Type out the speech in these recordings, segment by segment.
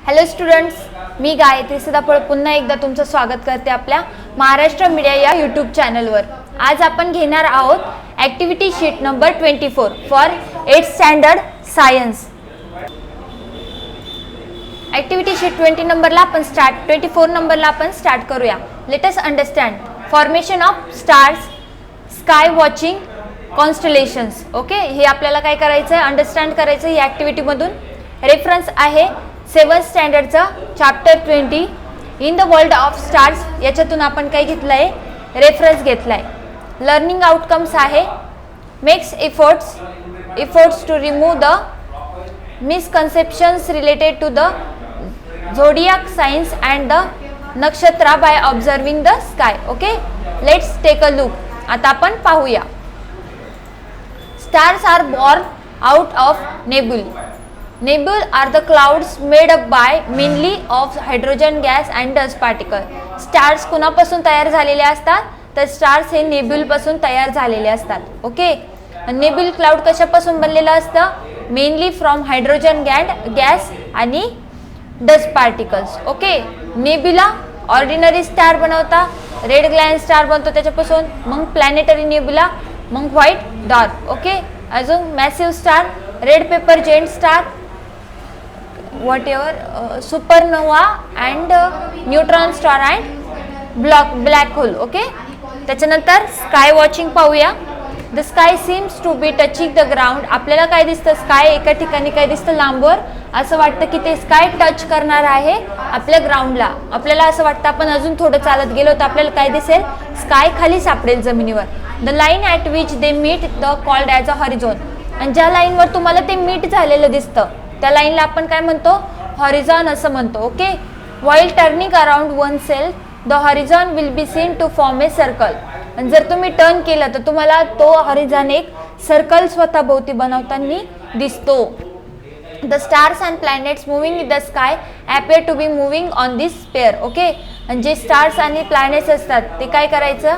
Hello students, मी गायत्री सदाफळ पुन्हा एकदा तुमचं स्वागत करते आपल्या महाराष्ट्र मीडिया या यूट्यूब चॅनलवर। आज आपण घेणार आहोत activity sheet number 24 for 8th standard science. Activity sheet 24 नंबरला आपण स्टार्ट करूया। Let us understand formation of stars, sky watching, constellations. Okay, हे आपल्याला काय करायचं आहे, अंडरस्टँड करायचं ही ॲक्टिव्हिटी मधून। रेफरन्स आहे 7th स्टँडर्डचा chapter 20 in the world of stars. याच्यातून आपण काय घेतलंय, रेफरन्स घेतलाय। लर्निंग आउटकम्स आहे makes efforts to remove the misconceptions related to the zodiac signs and the nakshatra by observing the sky. Okay, let's take a look. आता आपण पाहूया। Stars are born out of nebula. Nebulae are the clouds made up by mainly of hydrogen gas and dust particle. Stars कुणापासून तयार झालेले असतात, तर stars हे नेब्युल पासून तयार झालेले असतात। ओके, नेब्युल क्लाउड कशापासून बनलेलं असतं, मेनली फ्रॉम हायड्रोजन गॅस आणि dust particles. Okay, nebula ordinary star बनवता, रेड ग्लायन स्टार बनतो त्याच्यापासून, मग प्लॅनेटरी नेब्युला, मग व्हाईट डॉर्क। ओके, अजून massive star, red supergiant star, whatever supernova and neutron star and black hole. Okay, त्याच्यानंतर sky watching पाहूया। The sky seems to be touching the ground. आपल्याला काय दिसतं, स्काय एका ठिकाणी काय दिसतं, लांबवर असं वाटतं की ते स्काय टच करणार आहे आपल्या ग्राउंडला। आपल्याला असं वाटतं आपण अजून थोडं चालत गेलो तर आपल्याला काय दिसेल, स्काय खाली सापडेल जमिनीवर। The line at which they meet the called as a horizon. आणि ज्या लाईनवर तुम्हाला ते मीट झालेलं दिसतं त्या लाईनला आपण काय म्हणतो, हॉरिझॉन असं म्हणतो। Okay, while turning around oneself the horizon will be seen to form a circle. आणि जर तुम्ही टर्न केलं तर तुम्हाला तो हॉरिझॉन एक सर्कल स्वतःभोवती बनवताना दिसतो। The stars and planets moving in the sky appear to be moving on this sphere. Okay, आणि जे स्टार्स आणि प्लॅनेट्स असतात ते काय करायचं,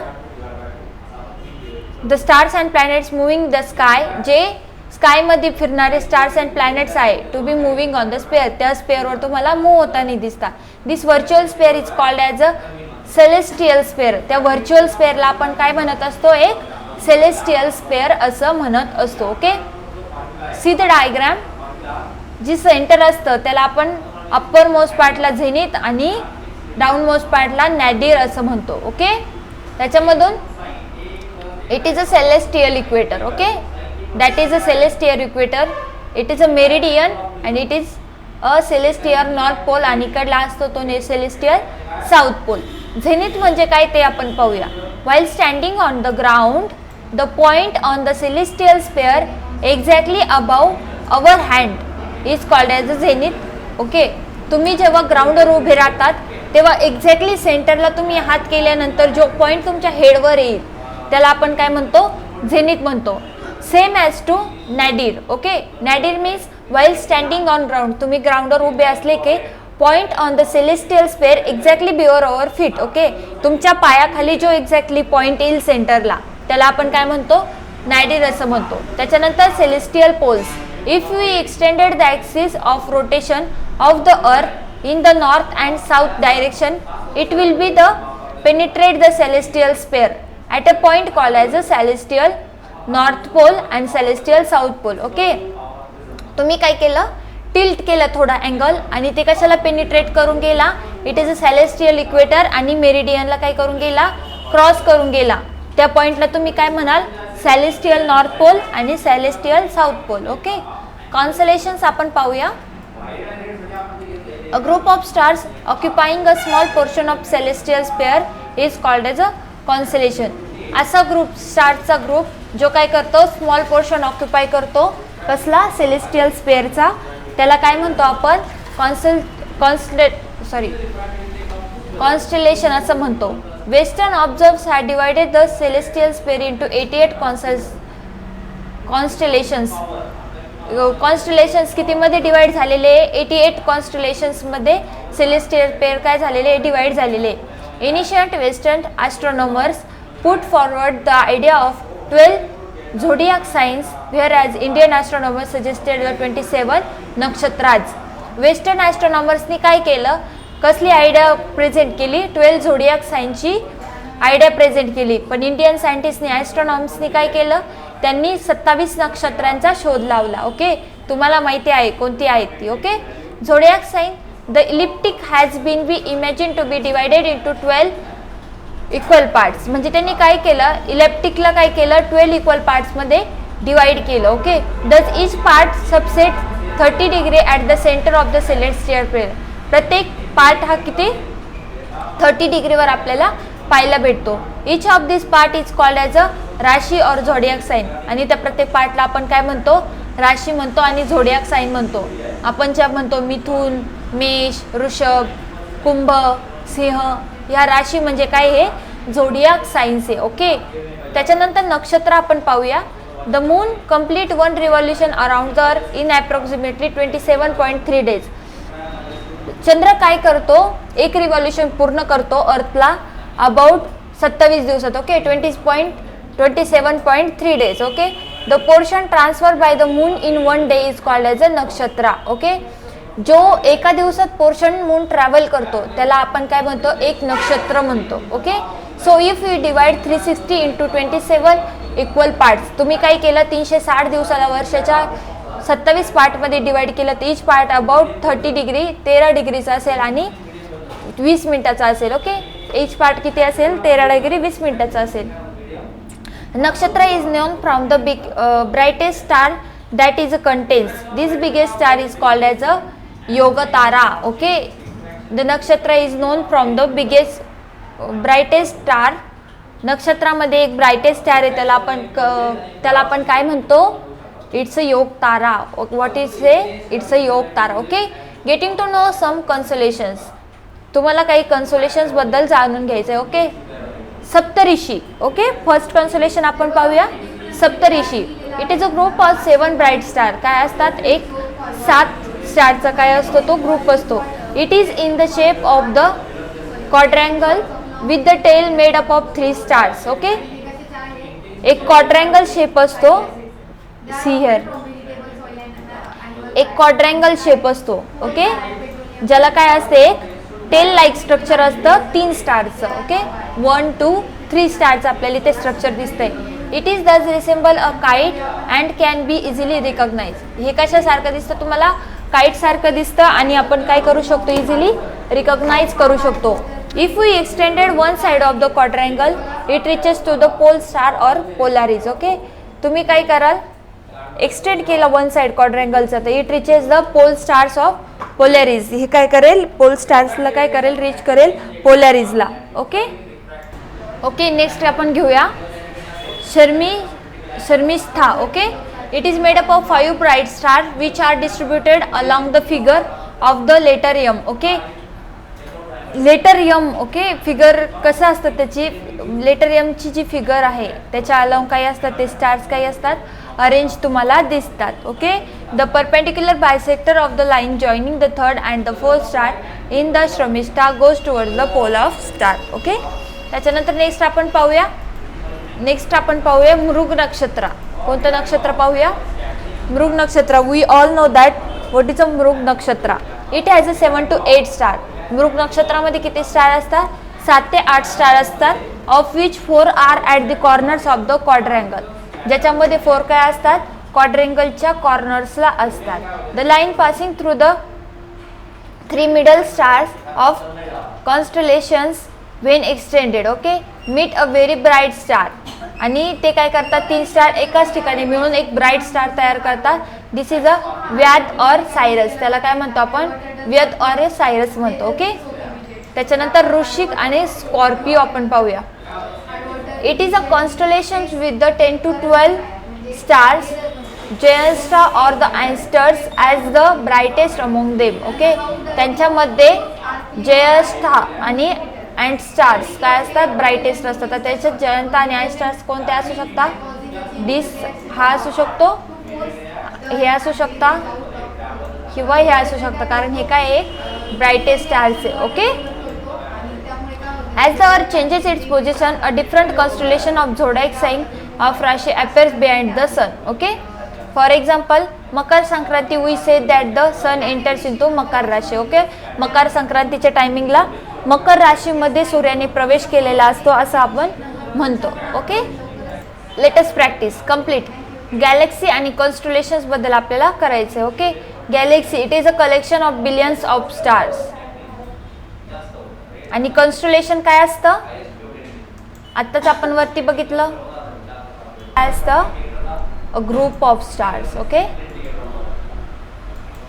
the stars and planets moving the sky, जे स्काय मध्ये फिरणारे स्टार्स अँड प्लॅनेट्स आहे, to be moving on the sphere, त्या स्पेअरवर तुम्हाला मूव्ह होताना दिसतात। This virtual sphere is called as a celestial sphere. त्या व्हर्च्युअल स्पेअरला आपण काय म्हणत असतो, एक सेलेस्टियल स्पेअर असं म्हणत असतो। Okay, see the diagram. जी सेंटर असतं त्याला आपण अप्पर मोस्ट पार्टला झेनिथ आणि डाऊन मोस्ट पार्टला नॅडिर असं म्हणतो। ओके, त्याच्यामधून it is a celestial equator. Okay, that is a celestial equator, it is a meridian and it is a celestial north pole आणि इकडला असतो तो celestial south pole। झेनिथ म्हणजे काय ते आपण पाहूया। while standing on the ground the point on the celestial sphere exactly above our hand is called as a zenith। Okay, तुम्ही जेव्हा ग्राउंडवर उभे राहतात तेव्हा एक्झॅक्टली सेंटरला तुम्ही हात केल्यानंतर जो पॉइंट तुमच्या हेडवर येईल त्याला आपण काय म्हणतो, झेनिथ म्हणतो। Same as to nadir. Okay, nadir means while standing on ground, तुम्ही ग्राउंडवर उभे असले की point on the celestial sphere exactly below our feet. Okay, तुमच्या पायाखाली जो एक्झॅक्टली पॉइंट येईल सेंटरला त्याला आपण काय म्हणतो, नॅडिर असं म्हणतो। त्याच्यानंतर celestial poles, if we extended the axis of rotation of the earth in the north and south direction it will be the penetrate the celestial sphere at a point called as a celestial north pole and celestial south pole. Okay, तुम्ही काय केलं, tilt केलं थोडा angle आणि ते कशाला penetrate करून गेला, it is a celestial equator आणि मेरिडियनला काय करून गेला, क्रॉस करून गेला। त्या पॉइंटला तुम्ही काय म्हणाल, सेलेस्टियल नॉर्थ पोल आणि celestial south pole. Okay, constellations आपण पाहूया। A group of stars occupying a small portion of celestial sphere is called as a constellation. असा ग्रुप, स्टार्सचा ग्रुप जो काय करतो, स्मॉल पोर्शन ऑक्युपाय करतो कसला, सेलेस्टियल स्पेअरचा, त्याला काय म्हणतो आपण, कॉन्स्टलेशन असं म्हणतो। Western observers had divided the celestial sphere into 88 constellations. Constellations कितीमध्ये डिवाइड झालेले, 88 कॉन्स्टलेशन्समध्ये सेलेस्टियल स्पेअर काय झालेले, डिवाइड झालेले। Ancient western astronomers put forward the idea of 12 zodiac signs, whereas Indian astronomers suggested the 27 nakshatras. Western ॲस्ट्रॉनॉमर्सनी काय केलं, कसली idea present केली, 12 झोडियाक साईनची आयडिया प्रेझेंट केली. पण इंडियन सायंटिस्टनी ॲस्ट्रॉनॉमर्सनी काय केलं, त्यांनी 27 नक्षत्रांचा शोध लावला. ओके, तुम्हाला माहिती आहे कोणती आहेत ती. Okay, zodiac sign the ecliptic has been be imagine to be divided into 12 equal parts. म्हणजे त्यांनी काय केलं, इलेप्टिकला काय केलं, 12 इक्वल पार्ट्समध्ये डिवाइड केलं. Okay, does each part subset 30 degree at the centre of the celestial plane. प्रत्येक पार्ट हा किती 30 डिग्रीवर आपल्याला पाहायला भेटतो. Each of this part is called as a राशी और झोडियाक साइन. आणि त्या प्रत्येक पार्टला आपण काय म्हणतो, राशी म्हणतो आणि झोडियाक साइन म्हणतो. आपण ज्या म्हणतो मिथुन, मेष, वृषभ, कुंभ, सिंह, ह्या राशी म्हणजे काय, हे झोडियाक साइन्स आहे. ओके, त्याच्यानंतर नक्षत्र आपण पाहूया. The moon complete 1 revolution around the earth in approximately 27.3 days. चंद्र काय करतो, एक रिव्हॉल्युशन पूर्ण करतो अर्थला अबाउट 27 दिवसात. Okay, 27.3 days. Okay, the portion transfer by the moon in 1 day is called as अ नक्षत्र. ओके, जो एका दिवसात पोर्शन मून ट्रॅव्हल करतो त्याला आपण काय म्हणतो, एक नक्षत्र म्हणतो. Okay, so if you divide 360 into 27 equal parts, तुम्ही काय केलं, 360 दिवसाला वर्षाच्या 27 पार्टमध्ये डिवाइड केलं तर इच पार्ट अबाउट 30 डिग्री 13 डिग्रीचा असेल आणि 20 मिनिटाचा असेल. ओके, इच पार्ट किती असेल, 13 डिग्री 20 मिनिटाचा असेल. Nakshatra is known from the brightest star that is contains. This biggest star is called as a yog tara. Okay, the nakshatra is known from the biggest brightest star. नक्षत्रामध्ये एक ब्राइटेस्ट स्टार आहे, त्याला आपण काय म्हणतो, it's a yog tara. What is a, it's a yog tara. Okay, getting to know some consolations. तुम्हाला काही consolations बद्दल जाणून घ्यायचं आहे. Okay, Saptarishi. Okay, first consolation आपण पाहूया, Saptarishi. It is a group of 7 bright star. काय असतात, एक 7 स्टारचा काय असतो, तो ग्रुप असतो. It is in the shape of the quadrangle with the tail made up of 3 stars. Okay, एक क्वाड्रँगल शेप असतो, सी हिअर, एक क्वाड्रँगल शेप असतो. ओके, ज्याला काय असते, एक टेल लाईक स्ट्रक्चर असतं 3 स्टारचं. ओके, 1, 2, 3 स्टारचं आपल्याला ते स्ट्रक्चर दिसतंय. It is thus resemble a kite and can be easily recognise. हे कशासारखं दिसतं तुम्हाला, काइट सारखं दिसतं आणि आपण काय करू शकतो, इझिली रिकॉग्नाइज करू शकतो. If we extended one side of the quadrangle it reaches to the pole star or Polaris. Okay, तुम्ही काय कराल, एक्सटेंड केला वन साइड क्वाड्रँगलचा तर it reaches the pole stars of Polaris. हे काय करेल, पोल स्टार्सला काय करेल, रीच करेल पोलॅरिजला. ओके, ओके, नेक्स्ट आपण घेऊया Sharmishtha. Okay, it is made up of 5 bright star which are distributed along the figure of the letter M. Okay, letter M. Okay, figure कसं असतं त्याची, लेटर यमची जी फिगर आहे त्याच्या अलॉंग काय असतात, ते स्टार्स काय असतात, अरेंज तुम्हाला दिसतात. Okay, the perpendicular bisector of the line joining the 3rd and the 4th star in the Sharmishtha goes towards the pole of star. Okay, त्याच्यानंतर नेक्स्ट आपण पाहूया मृग नक्षत्र. कोणतं नक्षत्र पाहूया, मृग नक्षत्र. We all know that what is a Mrig nakshatra. It has a 7 to 8 star. Mrig नक्षत्रामध्ये किती स्टार असतात, 7 ते 8 स्टार असतात. Of which 4 are at the corners of the quadrangle. ज्याच्यामध्ये 4 काय असतात, क्वाड्रँगलच्या कॉर्नर्सला असतात. The line passing through the 3 middle stars of constellations when extended. Okay, meet a very bright star. आणि ते काय करतात, 3 स्टार एकाच ठिकाणी मिळून एक ब्राईट स्टार तयार करतात. दिस इज अ व्याध ऑर सायरस. त्याला काय म्हणतो आपण, व्यद ऑर सायरस म्हणतो. ओके, त्याच्यानंतर वृश्चिक आणि स्कॉर्पिओ आपण पाहूया. It is a constellation with the 10 to 12 stars. Jyeshtha or the Antares as the brightest among them. Okay, त्यांच्यामध्ये ज्येष्ठा आणि अँड स्टार्स काय असतात, ब्राइटेस्ट असतात. तर त्याच्यात जयंता आणि अँड स्टार्स कोणते असू शकतात, दिस हा असू शकतो, हे असू शकता किंवा हे असू शकतं, कारण हे काय एक ब्राइटेस्ट स्टार्स आहे. Okay, as the earth changes its position a different constellation of zodiac sign of Rashi appears behind the sun. Okay, for example Makar Sankranti we say that the sun enters in to Makar rashi. Okay, मकर संक्रांतीच्या टायमिंगला मकर राशीमध्ये सूर्याने प्रवेश केलेला असतो असं आपण म्हणतो. Okay, latest practice complete. Galaxy आणि constellations बद्दल आपल्याला करायचं आहे. Okay, Galaxy it is a collection of billions of stars. आणि कॉन्स्टलेशन काय असतं, आत्ताच आपण वरती बघितलं, काय असतं, अ group of stars. Okay,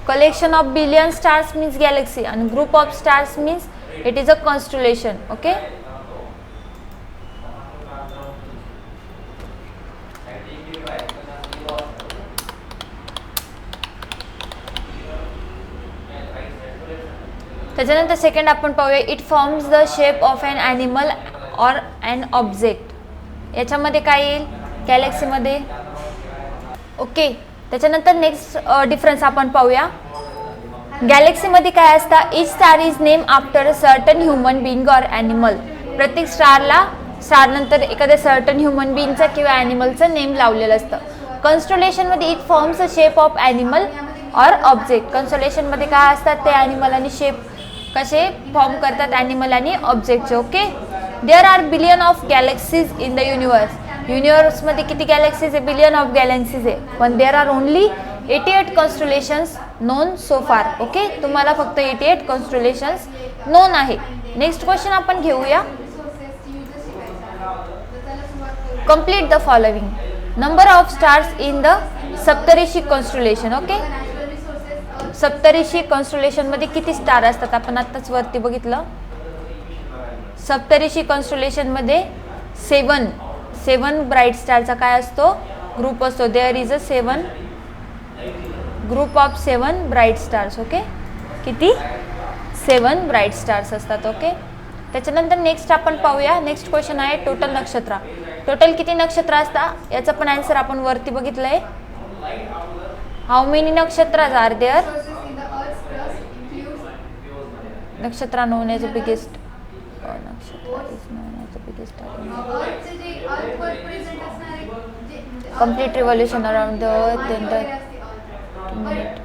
collection of billion stars means galaxy and group of stars means it is a constellation. Okay, त्याच्यानंतर सेकंड आपण पाहूया, it forms the shape of an animal or an object. याच्यामध्ये काय येईल गॅलेक्सीमध्ये. Okay, त्याच्यानंतर next difference आपण पाहूया. गॅलेक्सीमध्ये काय असतं, each star is name after a certain human being or animal. प्रत्येक स्टार नंतर एखाद्या सर्टन ह्युमन बिईंगचा किंवा ॲनिमलचं नेम लावलेलं असतं. कॉन्स्टलेशनमध्ये it forms a shape of animal or object. कॉन्स्टलेशनमध्ये काय असतात, ते ॲनिमल आणि शेप कसे फॉर्म करतात ॲनिमल आणि ऑब्जेक्टचे. Okay, there are billion of galaxies in the universe. युनिवर्समध्ये किती गॅलेक्सीज आहे, बिलियन ऑफ गॅलेक्सीज आहे, पण there are only 88 constellations known so far. Okay, तुम्हाला फक्त 88 कॉन्स्टलेशन्स नोन आहे. नेक्स्ट क्वेश्चन आपण घेऊया. Complete the following. Number of stars in the Saptarishi constellation. Okay, Saptarishi constellation मध्ये किती स्टार असतात, आपण आत्ताच वरती बघितलं. सप्तऋषी कॉन्स्टलेशन मध्ये 7 ब्राईट स्टारचा काय असतो, ग्रुप असतो. There is a 7 group of 7 bright stars. Okay, किती 7 ब्राईट स्टार्स असतात. ओके, त्याच्यानंतर नेक्स्ट आपण पाहूया. नेक्स्ट क्वेश्चन आहे टोटल नक्षत्र. टोटल किती नक्षत्र असतात, याचा पण आन्सर आपण वरती बघितलंय. How many nakshatras are there. Nakshatra known as a biggest nakshatra is known as a biggest. Complete revolution around the earth in the minute.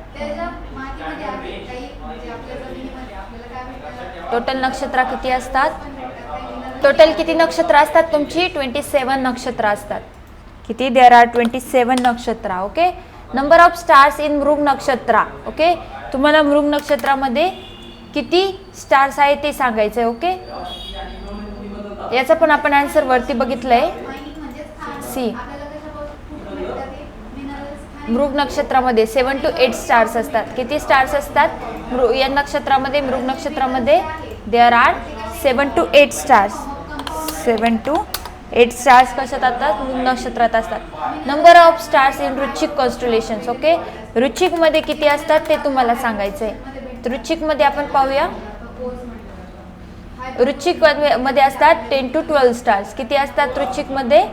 Total नक्षत्र किती असतात, टोटल किती नक्षत्र असतात तुमची, 27 नक्षत्र असतात. किती, देअर आर 27 नक्षत्र. Okay, number of stars in मृग नक्षत्र. ओके, तुम्हाला मृग नक्षत्रामध्ये किती स्टार्स आहे ते सांगायचं आहे. ओके, याचा पण आपण आन्सर वरती बघितलंय. सी, मृग नक्षत्रामध्ये 7 to 8 स्टार्स असतात. किती स्टार्स असतात या नक्षत्रामध्ये, मृग नक्षत्रामध्ये there are 7 to 8 stars. 7 to 8 stars कशात असतात, मृग नक्षत्रात असतात. Number of stars in Vrishchik constellations. Okay, Vrishchik मध्ये किती असतात ते तुम्हाला सांगायचं आहे. वृश्चिक मध्ये आपण पाहूया. वृश्चिक मध्ये असतात 10 to 12 स्टार्स. किती असतात वृश्चिक मध्ये,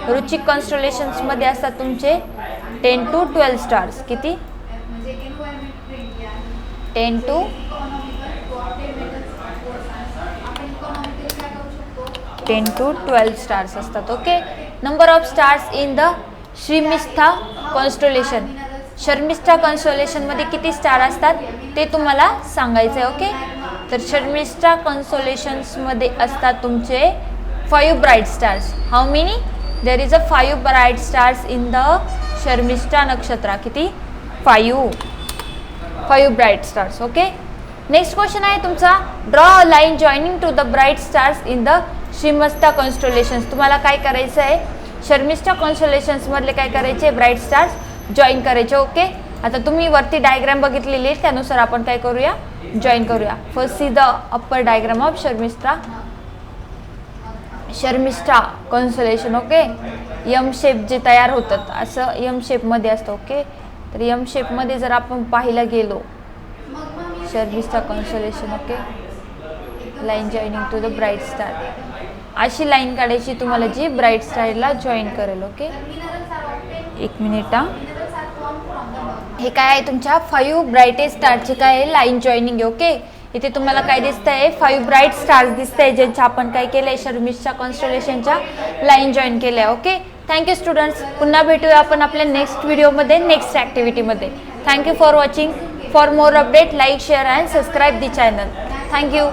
वृश्चिक कॉन्स्टलेशन्स मध्ये असतात तुमचे 10 to 12 स्टार्स. किती, 10 to 12 स्टार्स असतात. Okay, number of stars in the Sharmishtha constellation. Sharmishtha constellation मध्ये किती स्टार असतात ते तुम्हाला सांगायचं आहे. ओके, तर शर्मिष्ठा कॉन्स्टलेशन्स मध्ये असतात तुमचे 5 bright stars. How many, there is a 5 bright stars in the Sharmishtha nakshatra. किती, 5 bright stars. Okay, next question आहे तुमचा, draw a line joining to the bright stars in the Sharmishtha constellations. तुम्हाला काय करायचं आहे, शर्मिष्ठा कॉन्स्टलेशन्स मधले काय करायचे, ब्राईट स्टार्स जॉईन करायचे. ओके, आता तुम्ही वरती डायग्राम बघितलेली आहे, त्यानुसार आपण काय करूया, जॉईन करूया. First see the upper diagram of Sharmishtha constellation. Okay, M shape जे तयार होतात असं यम शेपमध्ये असतं. ओके, तर यम शेपमध्ये जर आपण पाहायला गेलो Sharmishtha constellation. Okay, line joining to the bright star, अशी लाईन काढायची तुम्हाला जी ब्राईट स्टारला जॉईन करेल. ओके, एक मिनिट हा. हे काय आहे तुमच्या 5 ब्राईटेस्ट स्टारचे काय आहे, लाईन जॉईनिंग आहे. ओके, इथे तुम्हाला काय दिसत आहे, 5 ब्राईट स्टार्स दिसत आहे ज्यांच्या आपण काय केलंय, शर्मिष्ठा कॉन्स्टलेशनच्या लाईन जॉईन केल्या. Okay, thank you students. पुन्हा भेटूया आपण आपल्या नेक्स्ट व्हिडिओमध्ये, नेक्स्ट ॲक्टिव्हिटीमध्ये. Thank you for watching. For more update, like, share and subscribe the channel. Thank you.